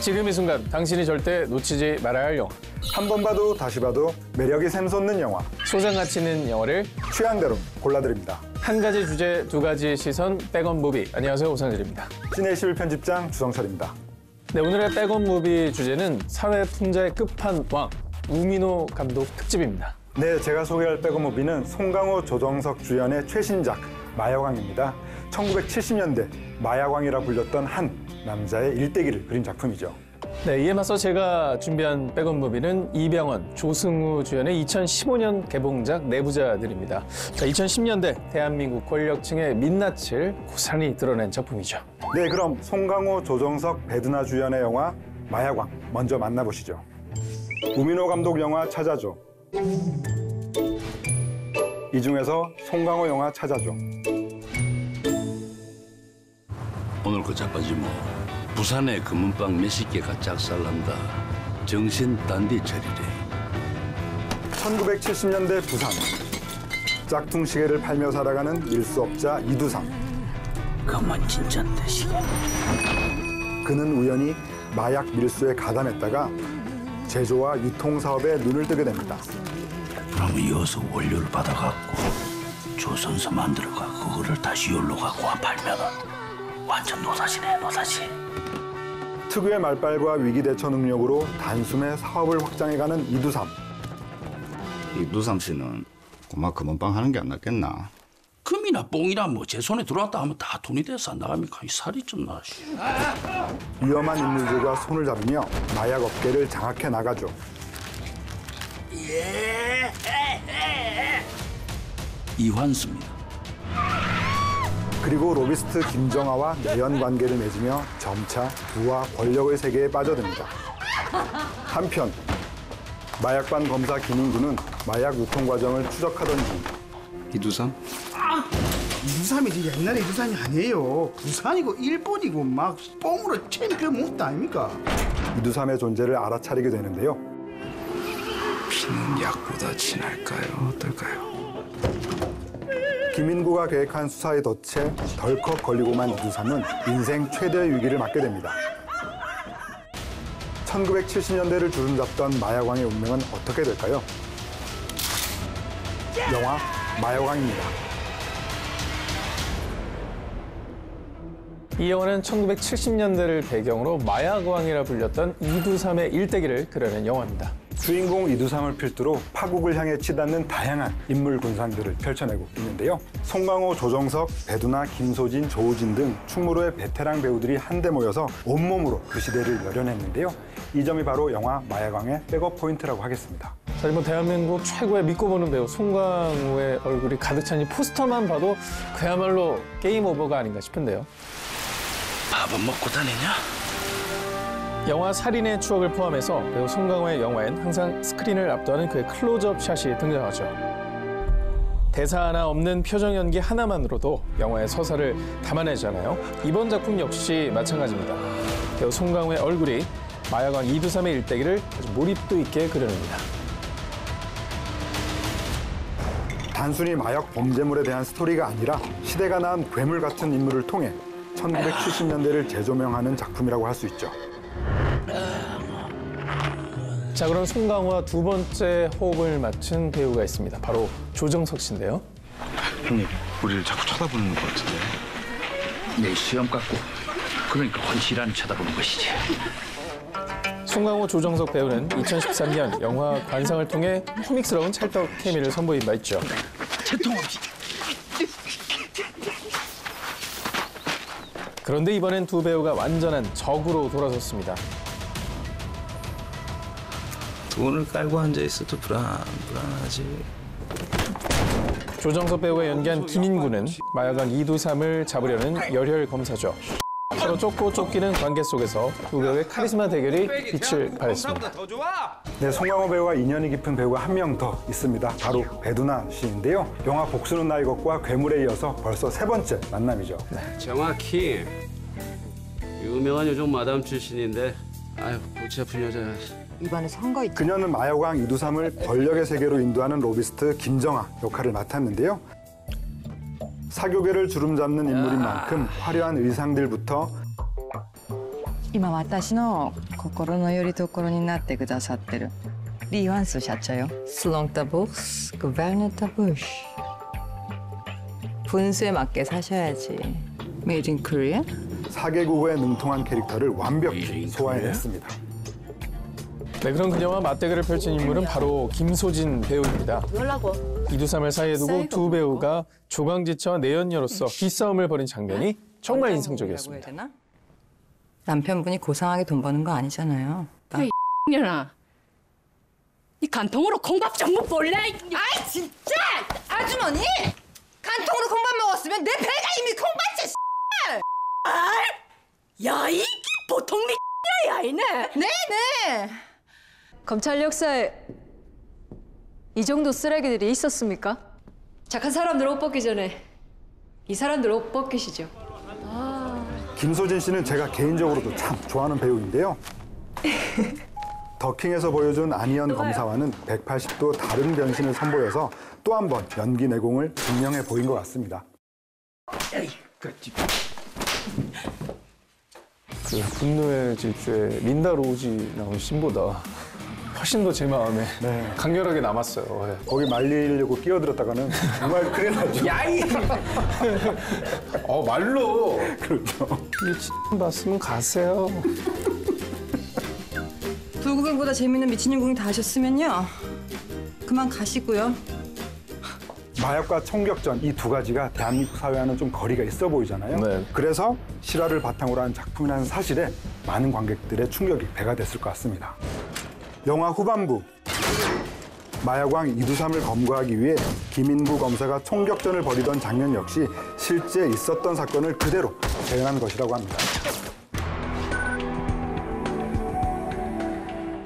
지금 이 순간 당신이 절대 놓치지 말아야 할 영화. 한 번 봐도 다시 봐도 매력이 샘솟는 영화. 소장 가치 있는 영화를 취향대로 골라드립니다. 한 가지 주제 두 가지 시선 백원 무비. 안녕하세요, 오상길입니다. 시네11 편집장 주성철입니다. 네, 오늘의 백원 무비 주제는 사회 풍자의 끝판왕 우민호 감독 특집입니다. 네, 제가 소개할 백업무비는 송강호, 조정석 주연의 최신작 마야광입니다. 1970년대 마야광이라 불렸던 한 남자의 일대기를 그린 작품이죠. 네, 이에 맞서 제가 준비한 백원 무비는 이병헌, 조승우 주연의 2015년 개봉작 내부자들입니다. 자, 2010년대 대한민국 권력층의 민낯을 고스란히 드러낸 작품이죠. 네, 그럼 송강호, 조정석, 배두나 주연의 영화 마야광 먼저 만나보시죠. 우민호 감독 영화 찾아줘. 이 중에서 송강호 영화 찾아줘. 오늘 그 자빠지 뭐 부산에 금은방 몇십 개가 작살난다. 정신 딴디 차리래. 1970년대 부산. 짝퉁 시계를 팔며 살아가는 밀수업자 이두삼. 그만 진짠데 시계. 그는 우연히 마약 밀수에 가담했다가 제조와 유통 사업에 눈을 뜨게 됩니다. 그러면 이어서 원료를 받아갖고 조선서 만들어가 그거를 다시 열로 갖고 와 팔면은 완전 노사시네, 노사시. 특유의 말빨과 위기 대처 능력으로 단숨에 사업을 확장해가는 이두삼. 이두삼 씨는 고마 금은방 하는 게 안 낫겠나? 금이나 뽕이나 뭐 제 손에 들어왔다 하면 다 돈이 돼서 안 나갑니까? 이 살이 좀 나시. 위험한 인물들과 손을 잡으며 마약 업계를 장악해 나가죠. 이환수입니다. 그리고 로비스트 김정아와 내연 관계를 맺으며 점차 부와 권력의 세계에 빠져듭니다. 한편 마약반 검사 김인구는 마약 유통 과정을 추적하던 중 이두삼? 이두삼이 옛날에 이두삼이 아니에요. 부산이고 일본이고 막 뽕으로 챔피언 몬스터 아닙니까? 이두삼의 존재를 알아차리게 되는데요. 피는 약보다 진할까요? 어떨까요? 김인구가 계획한 수사에 덫에 덜컥 걸리고만 이두삼은 인생 최대의 위기를 맞게 됩니다. 1970년대를 주름잡던 마야광의 운명은 어떻게 될까요? 영화 마야광입니다. 이 영화는 1970년대를 배경으로 마약왕이라 불렸던 이두삼의 일대기를 그려낸 영화입니다. 주인공 이두삼을 필두로 파국을 향해 치닫는 다양한 인물 군상들을 펼쳐내고 있는데요. 송강호, 조정석, 배두나, 김소진, 조우진 등 충무로의 베테랑 배우들이 한데 모여서 온몸으로 그 시대를 열연했는데요. 이 점이 바로 영화 마야광의 백업 포인트라고 하겠습니다. 사실 뭐 대한민국 최고의 믿고 보는 배우 송강호의 얼굴이 가득 찬 이 포스터만 봐도 그야말로 게임 오버가 아닌가 싶은데요. 밥은 먹고 다니냐? 영화 살인의 추억을 포함해서 배우 송강호의 영화엔 항상 스크린을 압도하는 그의 클로즈업 샷이 등장하죠. 대사 하나 없는 표정 연기 하나만으로도 영화의 서사를 담아내잖아요. 이번 작품 역시 마찬가지입니다. 배우 송강호의 얼굴이 마야광 이두삼의 일대기를 아주 몰입도 있게 그려냅니다. 단순히 마약 범죄물에 대한 스토리가 아니라 시대가 낳은 괴물 같은 인물을 통해 1970년대를 재조명하는 작품이라고 할 수 있죠. 자, 그럼 송강호와 두 번째 호흡을 맞춘 배우가 있습니다. 바로 조정석 씨인데요. 형님, 우리를 자꾸 쳐다보는 것 같은데. 내 시험 갖고 그러니까 헌실한 쳐다보는 것이지. 송강호, 조정석 배우는 2013년 영화 관상을 통해 코믹스러운 찰떡 케미를 선보인 바 있죠. 채통 없이. 그런데 이번엔 두 배우가 완전한 적으로 돌아섰습니다. 돈을 깔고 앉아있어도 불안하지. 조정석 배우가 연기한 김인구는 마야광 이두삼을 잡으려는 열혈 검사죠. 서로 쫓고 쫓기는 관계 속에서 두 배우의 카리스마 대결이 빛을 발했습니다. 네, 송강호 배우와 인연이 깊은 배우가 한 명 더 있습니다. 바로 배두나 씨인데요. 영화 복수는 나의 것과 괴물에 이어서 벌써 세 번째 만남이죠. 정확히 유명한 요정 마담 출신인데 아유 골치 아픈 여자야. 이번에 선거 있죠. 그녀는 마야광 이두삼을 권력의 세계로 인도하는 로비스트 김정아 역할을 맡았는데요. 사교계를 주름잡는 인물인 만큼 화려한 의상들부터 今私の心の拠り所になってくださってるリー・ワンス社長よ。슬렁타복스 그베르네타부시 분수에 맞게 사셔야지. Made in Korea? 4개국어에 능통한 캐릭터를 완벽히 소화해냈습니다. 네, 그런 그녀와 맞대결을 펼친 인물은 바로 김소진 배우입니다. 이두삼을 사이에 두고 두 배우가 조강지처와 내연녀로서 기싸움을 벌인 장면이 정말 인상적이었습니다. 남편분이 고상하게 돈 버는 거 아니잖아요. 년아, 이 간통으로 콩밥 전부 볼래? 아이 진짜! 아주머니! 간통으로 콩밥 먹었으면 내 배가 이미 콩밭에 야, 이 보통 야 이네. 네네. 검찰 역사에 이 정도 쓰레기들이 있었습니까? 착한 사람들 옷 벗기 전에 이 사람들 옷 벗기시죠. 김소진 씨는 제가 개인적으로도 참 좋아하는 배우인데요. 더킹에서 보여준 안희연 검사와는 180도 다른 변신을 선보여서 또 한 번 연기 내공을 증명해 보인 것 같습니다. 그 분노의 질주에 린다 로지 나온 씬보다 훨씬 더 제 마음에 네. 강렬하게 남았어요. 네. 거기 말리려고 끼어들었다가는 정말 큰일 나죠. 야이! 말로! 그렇죠. 미친 봤으면 가세요. 불구경보다 재밌는 미친년 구경 다 하셨으면요. 그만 가시고요. 마약과 총격전 이 두 가지가 대한민국 사회와는 좀 거리가 있어 보이잖아요. 네. 그래서 실화를 바탕으로 한 작품이라는 사실에 많은 관객들의 충격이 배가 됐을 것 같습니다. 영화 후반부 마약왕 이두삼을 검거하기 위해 김인부 검사가 총격전을 벌이던 장면 역시 실제 있었던 사건을 그대로 재현한 것이라고 합니다.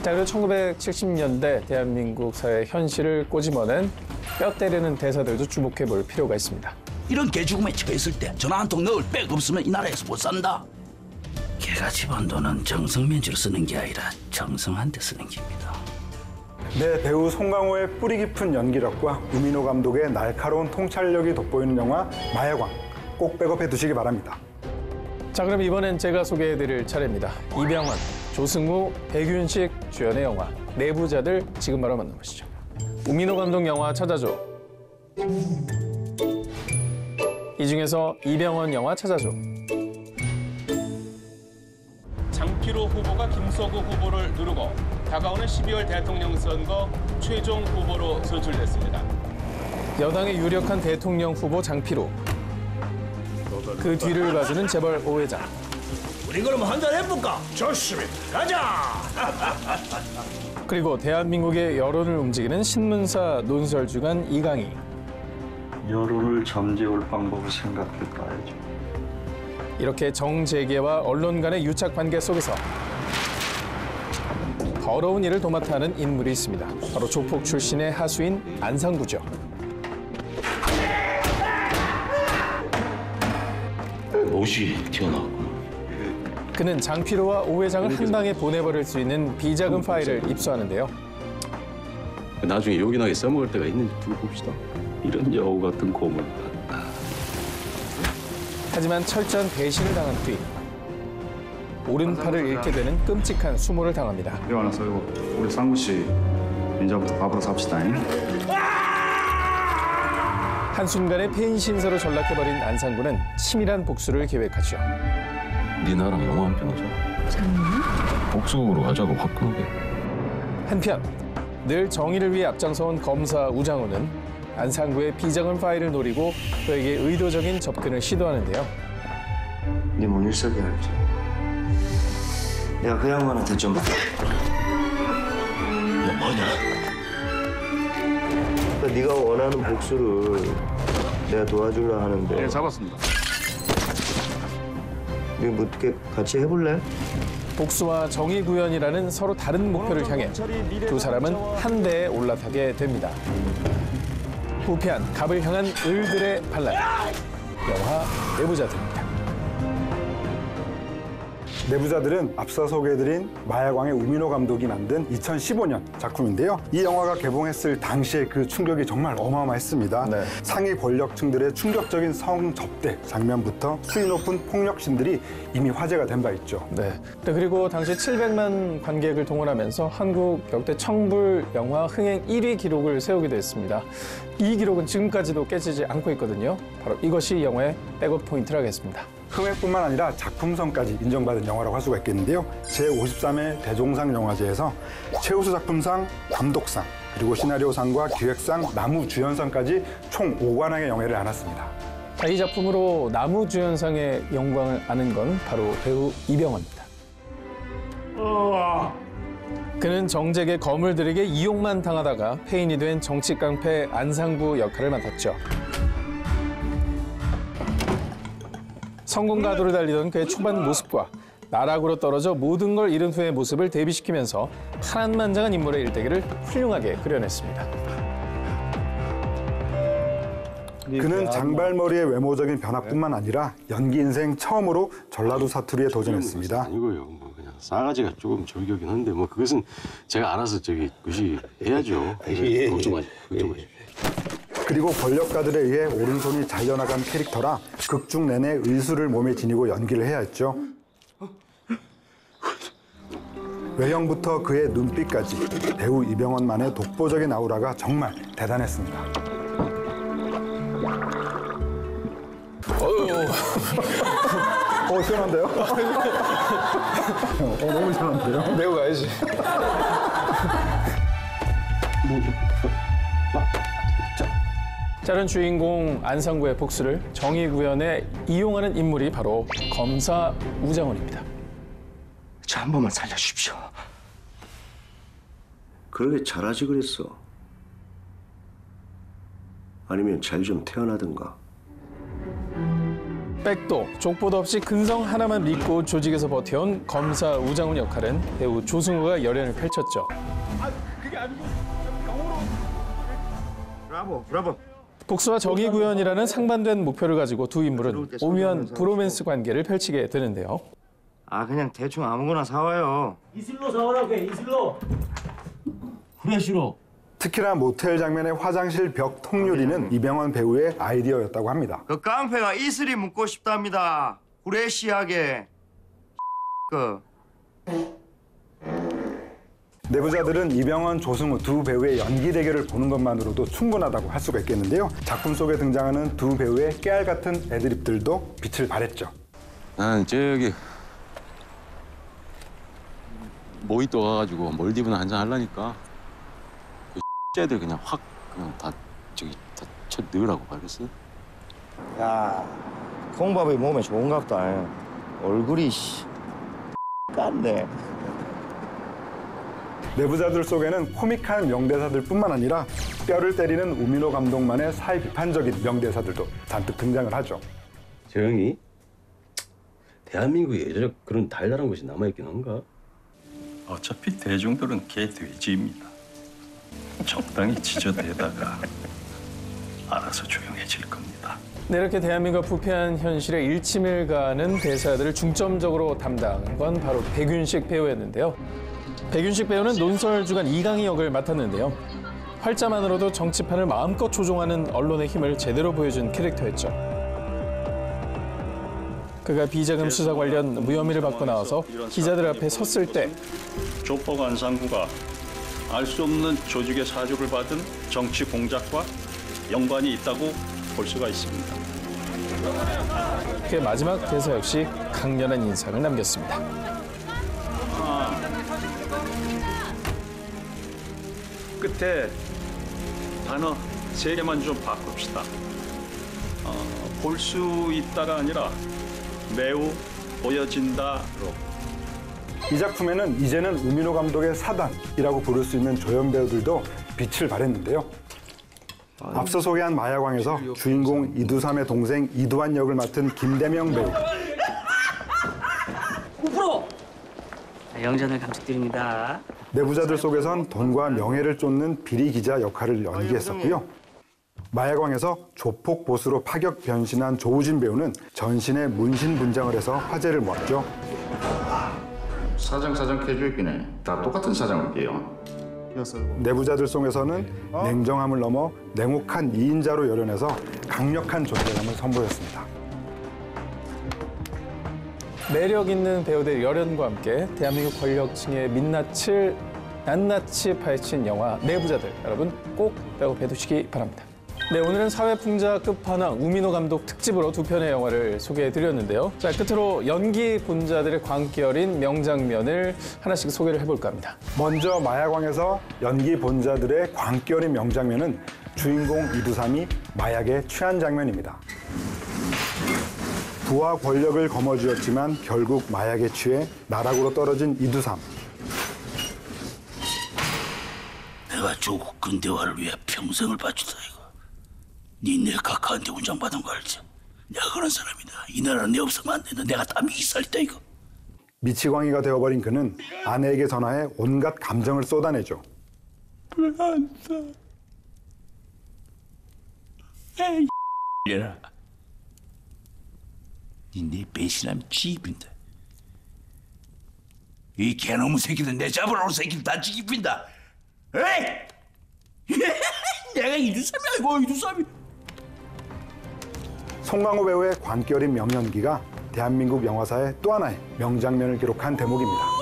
자, 그리고 1970년대 대한민국 사회 현실을 꼬집어낸 뼈 때리는 대사들도 주목해 볼 필요가 있습니다. 이런 개죽음에 처해 있을 때 전화 한 통 넣을 백 없으면 이 나라에서 못 산다. 개가 집안 돈은 정성면제로 쓰는 게 아니라 정성한테 쓰는 겁니다. 네, 배우 송강호의 뿌리 깊은 연기력과 우민호 감독의 날카로운 통찰력이 돋보이는 영화 마약왕 꼭 백업해 두시기 바랍니다. 자, 그럼 이번엔 제가 소개해드릴 차례입니다. 이병헌, 조승우, 백윤식 주연의 영화 내부자들 지금 바로 만나보시죠. 우민호 감독 영화 찾아줘. 이 중에서 이병헌 영화 찾아줘. 장필호 후보가 김서구 후보를 누르고 다가오는 12월 대통령 선거 최종 후보로 선출됐습니다. 여당의 유력한 대통령 후보 장필호. 그 뒤를 봐주는 재벌 오 회장. 우리 그럼 한잔 해볼까? 좋습니다. 가자. 그리고 대한민국의 여론을 움직이는 신문사 논설주간 이강희. 여론을 잠재울 방법을 생각해봐야죠. 이렇게 정재계와 언론 간의 유착 관계 속에서 더러운 일을 도맡아 하는 인물이 있습니다. 바로 조폭 출신의 하수인 안상구죠. 옷이 튀어나왔구나. 그는 장필호와 오 회장을 한 방에 보내버릴 수 있는 비자금 파일을 입수하는데요. 나중에 요긴하게 써먹을 때가 있는지 두고 봅시다. 이런 여우 같은 고문. 하지만 철저한 배신을 당한 뒤 오른팔을 잃게 되는 끔찍한 수모를 당합니다. 일어나서 우리 상구 씨 이제부터 밥으로 삽시다잉. 한순간에 폐인신사로 전락해버린 안상구는 치밀한 복수를 계획하죠. 네 나랑 영화 한 편 하자. 복수극으로 하자고 화끈하게. 한편 늘 정의를 위해 앞장서온 검사 우장우는 안상구의 비자금 파일을 노리고 그에게 의도적인 접근을 시도하는데요. 네 뭔 일석이 알지? 내가 그 양반한테 좀... 너 뭐냐? 네가 원하는 복수를 내가 도와주려 하는데... 네, 잡았습니다. 네가 뭐 어떻게 같이 해볼래? 복수와 정의 구현이라는 서로 다른 목표를 향해 두 사람은 한 배에 올라타게 됩니다. 부패한 갑을 향한 을들의 반란. 영화 내부자들입니다. 내부자들은 앞서 소개해드린 마약왕의 우민호 감독이 만든 2015년 작품인데요. 이 영화가 개봉했을 당시에 그 충격이 정말 어마어마했습니다. 네. 상위 권력층들의 충격적인 성접대 장면부터 수위 높은 폭력신들이 이미 화제가 된 바 있죠. 네. 그리고 당시 700만 관객을 동원하면서 한국 역대 청불 영화 흥행 1위 기록을 세우기도 했습니다. 이 기록은 지금까지도 깨지지 않고 있거든요. 바로 이것이 영화의 백업 포인트라겠습니다. 흥행뿐만 아니라 작품성까지 인정받은 영화라고 할 수가 있겠는데요. 제53회 대종상 영화제에서 최우수 작품상, 감독상, 그리고 시나리오상과 기획상, 나무주연상까지 총 5관왕의 영예를 안았습니다. 이 작품으로 나무주연상의 영광을 아는 건 바로 배우 이병헌입니다. 그는 정재계 거물들에게 이용만 당하다가 폐인이 된 정치 깡패 안상부 역할을 맡았죠. 성공 가도를 달리던 그의 초반 모습과 나락으로 떨어져 모든 걸 잃은 후의 모습을 대비시키면서 파란만장한 인물의 일대기를 훌륭하게 그려냈습니다. 그는 장발머리의 외모적인 변화뿐만 아니라 연기 인생 처음으로 전라도 사투리에 도전했습니다. 아니고요. 뭐 그냥 싸가지가 조금 저기긴 한데 뭐 그것은 제가 알아서 그것이 해야죠. 걱정하지. 그리고 권력가들에 의해 오른손이 잘려나간 캐릭터라 극중 내내 의수를 몸에 지니고 연기를 해야 했죠. 외형부터 그의 눈빛까지 배우 이병헌만의 독보적인 아우라가 정말 대단했습니다. 시원한데요? 너무 시원한데요? 내고 가야지. 다른 주인공 안상구의 복수를 정의 구현에 이용하는 인물이 바로 검사 우장훈입니다. 저 한 번만 살려주십시오. 그러게 잘하지 그랬어. 아니면 잘 좀 태어나든가. 백도, 족보도 없이 근성 하나만 믿고 조직에서 버텨온 검사 우장훈 역할은 배우 조승우가 열연을 펼쳤죠. 그게 아니고 영어로. 브라보. 복수와 정의 구현이라는 상반된 목표를 가지고 두 인물은 오묘한 브로맨스 관계를 펼치게 되는데요. 그냥 대충 아무거나 사와요. 이슬로 사오라고 해, 이슬로. 후레쉬로. 특히나 모텔 장면의 화장실 벽 통유리는 이병헌 배우의 아이디어였다고 합니다. 그 깡패가 이슬이 묻고 싶답니다. 후레쉬하게. 내부자들은 이병헌, 조승우 두 배우의 연기 대결을 보는 것만으로도 충분하다고 할 수가 있겠는데요. 작품 속에 등장하는 두 배우의 깨알 같은 애드립들도 빛을 발했죠. 나는 저기 모히또 가가지고 몰디브나 한잔 하려니까 그 애들 그냥 확 그냥 다 쳐 넣으라고 말했어. 야, 콩밥이 몸에 좋은갑다. 얼굴이 깐네. 내부자들 속에는 코믹한 명대사들뿐만 아니라 뼈를 때리는 우민호 감독만의 사회 비판적인 명대사들도 잔뜩 등장을 하죠. 저 형이 대한민국에 예전에 그런 달달한 것이 남아있긴 한가? 어차피 대중들은 개돼지입니다. 적당히 지저대다가 알아서 조용해질 겁니다. 네, 이렇게 대한민국 부패한 현실에 일침을 가하는 대사들을 중점적으로 담당한 건 바로 백윤식 배우였는데요. 백윤식 배우는 논설주간 이강희 역을 맡았는데요. 활자만으로도 정치판을 마음껏 조종하는 언론의 힘을 제대로 보여준 캐릭터였죠. 그가 비자금 수사 관련 무혐의를 받고 나와서 기자들 앞에 섰을 때 족보 안상구가 알 수 없는 조직의 사주를 받은 정치 공작과 연관이 있다고 볼 수가 있습니다. 그의 마지막 대사 역시 강렬한 인상을 남겼습니다. 끝에 단어 3개만 좀 바꿉시다. 볼 수 있다가 아니라 매우 보여진다로. 이 작품에는 이제는 우민호 감독의 사단이라고 부를 수 있는 조연 배우들도 빛을 발했는데요. 앞서 소개한 마약왕에서 주인공 이두삼의 동생 이두환 역을 맡은 김대명 배우. 9%! 영전을 감축드립니다. 내부자들 속에선 돈과 명예를 쫓는 비리 기자 역할을 연기했었고요. 마약왕에서 조폭 보스로 파격 변신한 조우진 배우는 전신에 문신 분장을 해서 화제를 모았죠. 사장 캐주기네. 다 똑같은 사장을 껴요. 내부자들 속에서는 냉정함을 넘어 냉혹한 2인자로 열연해서 강력한 존재감을 선보였습니다. 매력 있는 배우들의 열연과 함께 대한민국 권력층의 민낯을 낱낱이 파헤친 영화 내부자들, 여러분 꼭 배고파 두시기 바랍니다. 네, 오늘은 사회풍자 끝판왕 우민호 감독 특집으로 두 편의 영화를 소개해드렸는데요. 자, 끝으로 연기 본자들의 광기 어린 명장면을 하나씩 소개를 해볼까 합니다. 먼저 마약왕에서 연기 본자들의 광기 어린 명장면은 주인공 이두삼이 마약에 취한 장면입니다. 부와 권력을 거머쥐었지만 결국 마약에 취해 나락으로 떨어진 이두삼. 내가 조국 근대화를 위해 평생을 바치다 이거. 니네 각하한테 훈장받은 거 알지? 내가 그런 사람이다. 이 나라 내 없으면 안 된다. 내가 다 미살이다 이거. 미치광이가 되어버린 그는 아내에게 전화해 온갖 감정을 쏟아내죠. 불안다. 에이 얘라. 니네 배신하면 쥐입힌다. 이 개놈의 새끼들 내 잡으러 올 새끼들 다 쥐입힌다. 에이! 내가 이두삼이 아니고 이두삼이. 송강호 배우의 광기 어린 명연기가 대한민국 영화사의 또 하나의 명장면을 기록한 대목입니다.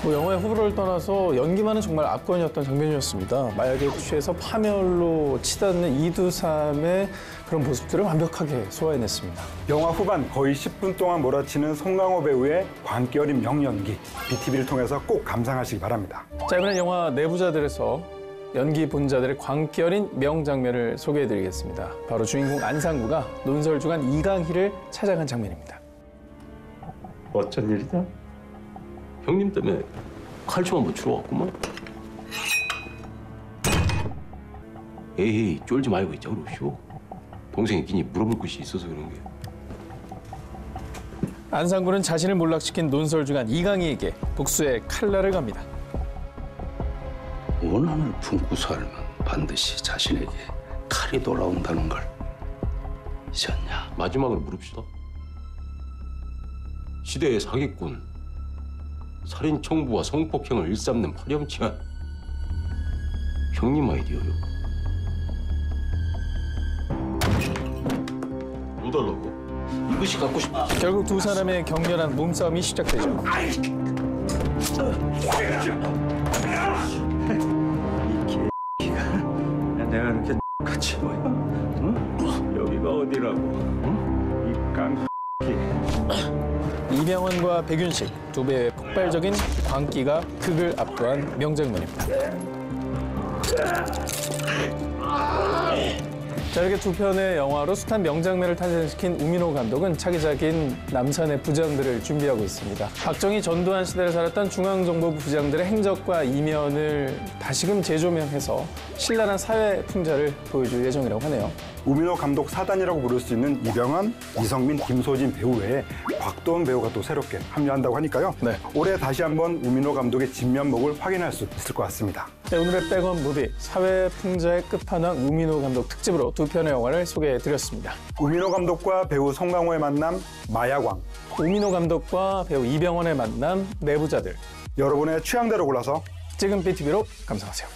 영화의 호불호를 떠나서 연기만은 정말 압권이었던 장면이었습니다. 마약에 취해서 파멸로 치닫는 이두삼의 그런 모습들을 완벽하게 소화해냈습니다. 영화 후반 거의 10분 동안 몰아치는 송강호 배우의 광기 어린 명연기, BTV를 통해서 꼭 감상하시기 바랍니다. 자, 이번엔 영화 내부자들에서 연기 본자들의 광기 어린 명장면을 소개해드리겠습니다. 바로 주인공 안상구가 논설주간 이강희를 찾아간 장면입니다. 어쩐 일이다? 형님 때문에 칼춤 한번 추러 왔구만. 에이, 쫄지 말고 이쪽으로 오시오. 동생이 끼니 물어볼 것이 있어서 그런 게. 안상구는 자신을 몰락시킨 논설주간 이강희에게 복수의 칼날을 갑니다. 원한을 품고 살면 반드시 자신에게 칼이 돌아온다는 걸 잊었냐? 마지막으로 물읍시다. 시대의 사기꾼, 살인 청부와 성폭행을 일삼는 파렴치한 형님 아이디어요. 뭐 달라고? 이것이 갖고 싶다. 결국 두 사람의 격렬한 몸싸움이 시작되죠. 내가 그렇게 같이 뭐야? 응? 여기가 어디라고? 응? 이 깡. 이병헌과 백윤식 두 배의 폭발적인 광기가 극을 압도한 명장면입니다. 자, 이렇게 두 편의 영화로 숱한 명장면을 탄생시킨 우민호 감독은 차기작인 남산의 부장들을 준비하고 있습니다. 박정희 전두환 시대를 살았던 중앙정보부 부장들의 행적과 이면을 다시금 재조명해서 신랄한 사회 풍자를 보여줄 예정이라고 하네요. 우민호 감독 사단이라고 부를 수 있는 이병헌, 이성민, 김소진 배우 외에 곽도원 배우가 또 새롭게 합류한다고 하니까요. 네. 올해 다시 한번 우민호 감독의 진면목을 확인할 수 있을 것 같습니다. 네, 오늘의 백원 무비 사회 풍자의 끝판왕 우민호 감독 특집으로 두 편의 영화를 소개해드렸습니다. 우민호 감독과 배우 송강호의 만남 마약왕, 우민호 감독과 배우 이병헌의 만남 내부자들. 여러분의 취향대로 골라서 지금 BTV로 감상하세요.